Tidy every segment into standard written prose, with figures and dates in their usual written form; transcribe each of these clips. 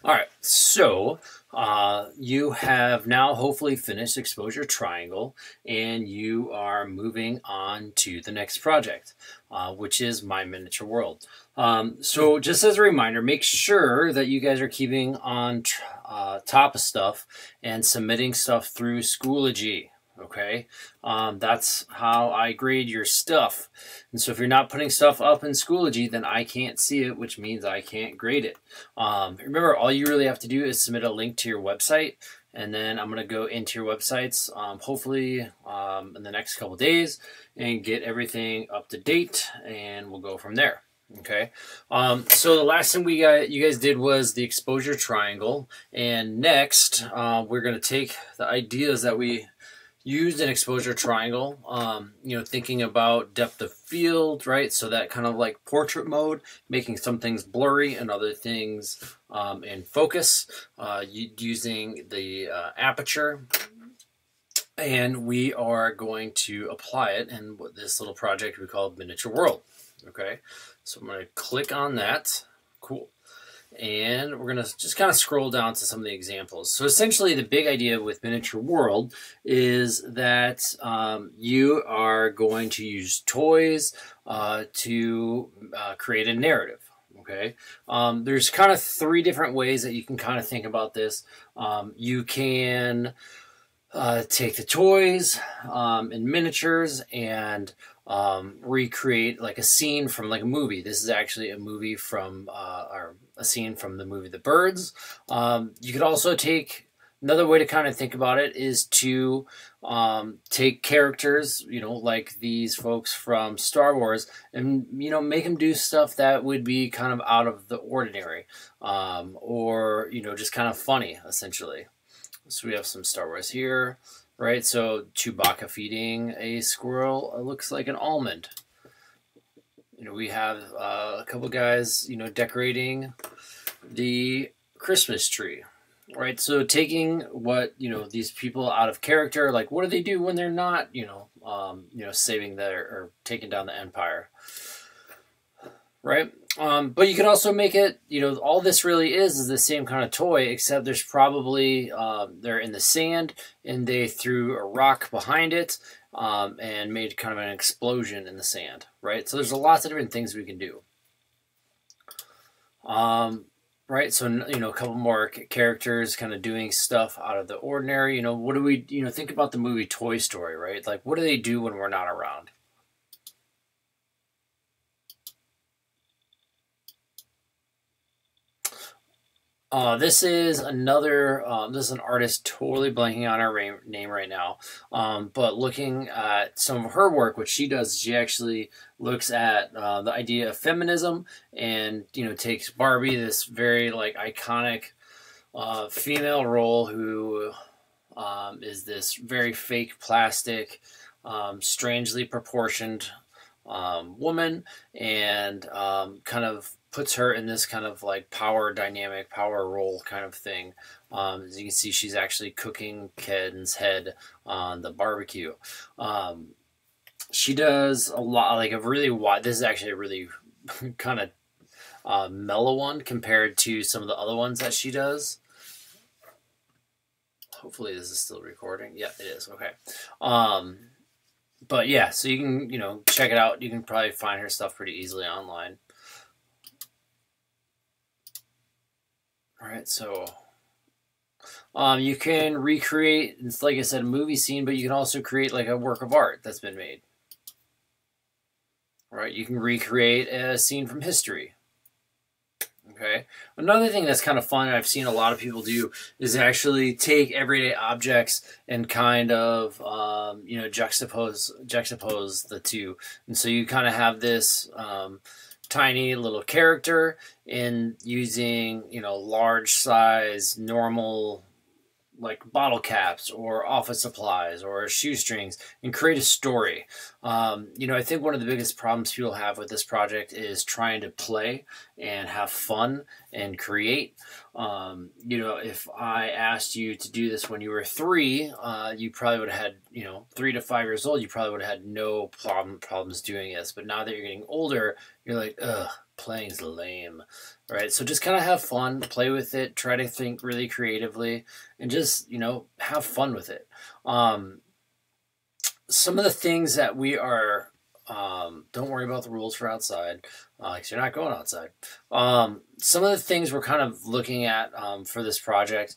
All right, so you have now hopefully finished Exposure Triangle, and you are moving on to the next project, which is My Miniature World. So just as a reminder, make sure that you guys are keeping on top of stuff and submitting stuff through Schoology. Okay, that's how I grade your stuff. And so if you're not putting stuff up in Schoology, then I can't see it, which means I can't grade it. Remember, all you really have to do is submit a link to your website, and then I'm going to go into your websites, hopefully in the next couple days, and get everything up to date, and we'll go from there. Okay, so the last thing you guys did was the exposure triangle, and next we're going to take the ideas that we used an exposure triangle, thinking about depth of field, right? So that kind of like portrait mode, making some things blurry and other things in focus, using the aperture. And we are going to apply it in this little project we call Miniature World. Okay, so I'm going to click on that. Cool. And we're going to just kind of scroll down to some of the examples. So essentially the big idea with Miniature World is that you are going to use toys to create a narrative. Okay, there's kind of three different ways that you can kind of think about this. You can take the toys in miniatures and recreate like a scene from like a movie. This is actually a movie from or a scene from the movie The Birds. You could also take another way to kind of think about it is to take characters, like these folks from Star Wars, and make them do stuff that would be kind of out of the ordinary, or just kind of funny, essentially. So we have some Star Wars here, right? So Chewbacca feeding a squirrel looks like an almond. We have a couple guys, decorating the Christmas tree, right? So taking what, these people out of character, like what do they do when they're not, saving their or taking down the Empire, right? But you can also make it, all this really is the same kind of toy, except there's probably, they're in the sand and they threw a rock behind it and made kind of an explosion in the sand, right? So there's lots of different things we can do. Right, so, a couple more characters kind of doing stuff out of the ordinary. What do we, think about the movie Toy Story, right? Like, what do they do when we're not around? This is another, this is an artist totally blanking on her name right now. But looking at some of her work, what she does, she actually looks at the idea of feminism and, takes Barbie, this very like iconic female role who is this very fake plastic, strangely proportioned woman, and kind of puts her in this kind of like power dynamic, power role kind of thing. As you can see, she's actually cooking Ken's head on the barbecue. She does a lot, like a really wide, this is actually a really kind of mellow one compared to some of the other ones that she does. Hopefully this is still recording. Yeah, it is. Okay. But yeah, so you can, check it out. You can probably find her stuff pretty easily online. All right, so you can recreate, it's like I said, a movie scene, but you can also create like a work of art that's been made. All right, you can recreate a scene from history. Okay. Another thing that's kind of fun, and I've seen a lot of people do, is actually take everyday objects and kind of, juxtapose the two. And so you kind of have this tiny little character in using, large size, normal, like bottle caps or office supplies or shoestrings, and create a story. I think one of the biggest problems people have with this project is trying to play and have fun and create. If I asked you to do this when you were 3, you probably would have had, 3 to 5 years old, you probably would have had no problems doing this. But now that you're getting older, you're like, ugh, playing's lame, right? So just kind of have fun, play with it, try to think really creatively, and just, you know, have fun with it. Some of the things that we are, don't worry about the rules for outside, because you're not going outside. Some of the things we're kind of looking at for this project,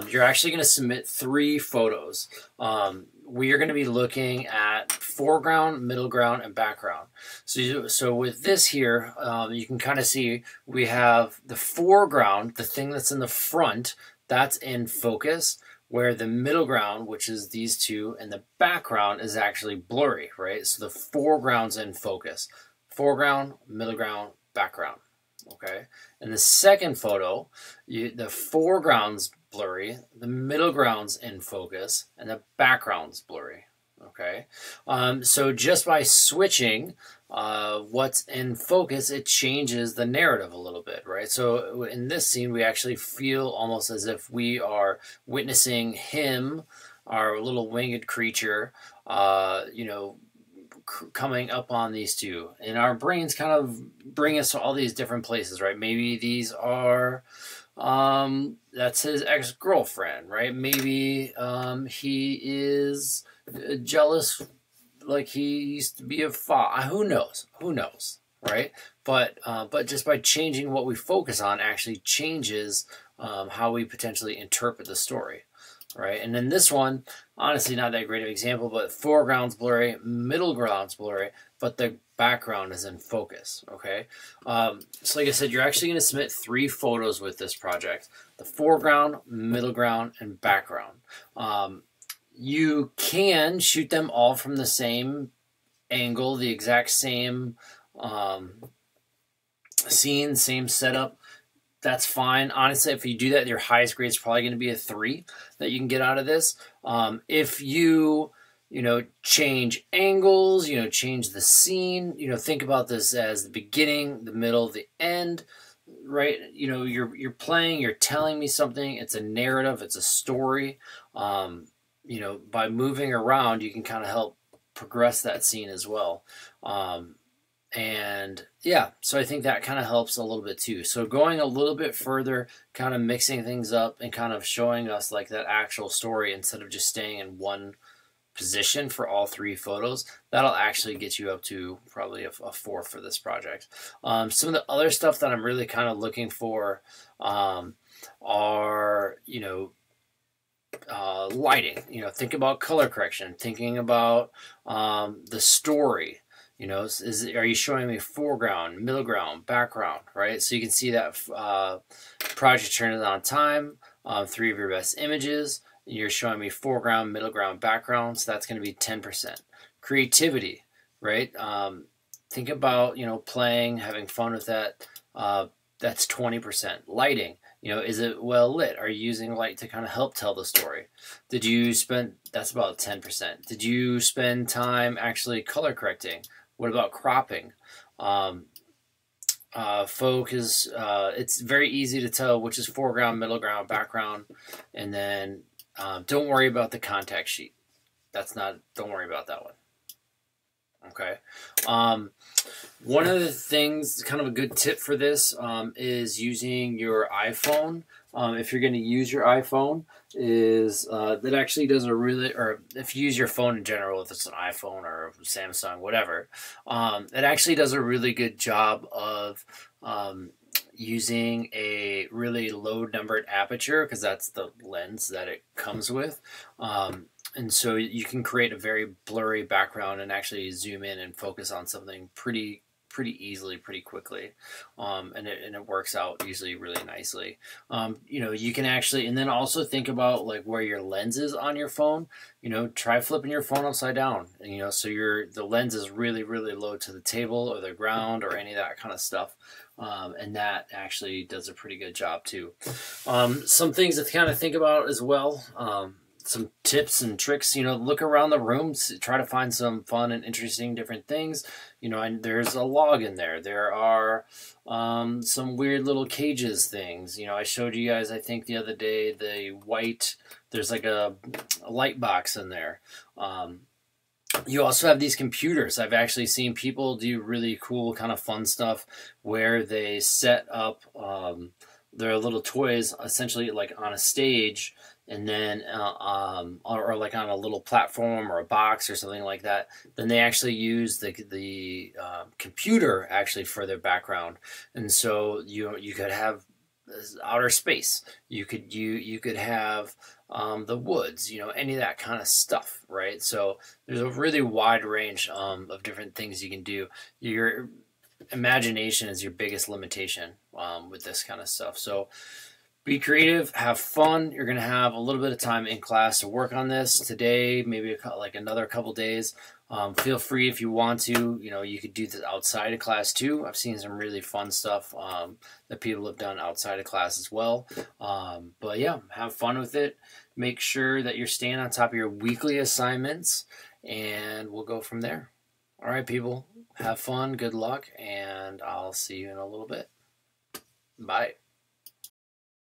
you're actually going to submit 3 photos. We are going to be looking at foreground, middle ground, and background. So with this here, you can kind of see we have the foreground, the thing that's in the front, that's in focus, where the middle ground, which is these two, and the background is actually blurry, right? So the foreground's in focus. Foreground, middle ground, background, okay? In the second photo, the foreground's blurry, the middle ground's in focus, and the background's blurry, okay? So just by switching what's in focus, it changes the narrative a little bit, right? So in this scene, we actually feel almost as if we are witnessing him, our little winged creature, you know, coming up on these two. And our brains kind of bring us to all these different places, right? Maybe these are, that's his ex-girlfriend, right? Maybe he is jealous, like he used to be a father. Who knows? Who knows, right? But just by changing what we focus on actually changes how we potentially interpret the story, right? And then this one, honestly, not that great of an example, but foreground's blurry, middle ground's blurry, but the background is in focus, okay? So like I said, you're actually going to submit 3 photos with this project: the foreground, middle ground, and background. You can shoot them all from the same angle, the exact same scene, same setup. That's fine. Honestly, if you do that, your highest grade is probably going to be a 3 that you can get out of this. If you know, change angles, you know, change the scene, you know, think about this as the beginning, the middle, the end, right? You know, you're playing, you're telling me something. It's a narrative. It's a story. You know, by moving around, you can kind of help progress that scene as well. And yeah, so I think that kind of helps a little bit too. So going a little bit further, kind of mixing things up and kind of showing us like that actual story instead of just staying in one position for all 3 photos, that'll actually get you up to probably a 4 for this project. Some of the other stuff that I'm really kind of looking for are, you know, lighting. You know, think about color correction, thinking about the story. You know, are you showing me foreground, middle ground, background, right? So you can see that project turned on time, 3 of your best images. You're showing me foreground, middle ground, background, so that's going to be 10%. Creativity, right? Think about, you know, playing, having fun with that. That's 20%. Lighting, you know, is it well lit? Are you using light to kind of help tell the story? Did you spend, that's about 10%. Did you spend time actually color correcting? What about cropping? Focus, it's very easy to tell which is foreground, middle ground, background, and then don't worry about the contact sheet. Don't worry about that one. Okay. One of the things, kind of a good tip for this, is using your iPhone. If you're going to use your iPhone, is that actually does a really, or if you use your phone in general, if it's an iPhone or Samsung, whatever, it actually does a really good job of using a really low numbered aperture, because that's the lens that it comes with. And so you can create a very blurry background and actually zoom in and focus on something pretty easily, pretty quickly, and it works out usually really nicely. You know, you can actually, and then also think about like where your lens is on your phone. You know, try flipping your phone upside down, and, you know, so the lens is really low to the table or the ground or any of that kind of stuff. And that actually does a pretty good job too. Some things to kind of think about as well. Some tips and tricks, you know, look around the room, try to find some fun and interesting different things. You know, and there's a log in there. There are some weird little cages things. You know, I showed you guys, I think the other day, the white, there's like a light box in there. You also have these computers. I've actually seen people do really cool, kind of fun stuff where they set up their little toys essentially like on a stage, and then or like on a little platform or a box or something like that. Then they actually use the computer actually for their background, and so you could have outer space. You could have the woods, any of that kind of stuff, right? So there's a really wide range of different things you can do. Your imagination is your biggest limitation with this kind of stuff. So be creative, have fun. You're going to have a little bit of time in class to work on this today, maybe like another couple days. Feel free if you want to, you could do this outside of class too. I've seen some really fun stuff that people have done outside of class as well. But yeah, have fun with it. Make sure that you're staying on top of your weekly assignments, and we'll go from there. All right, people, have fun, good luck, and I'll see you in a little bit. Bye.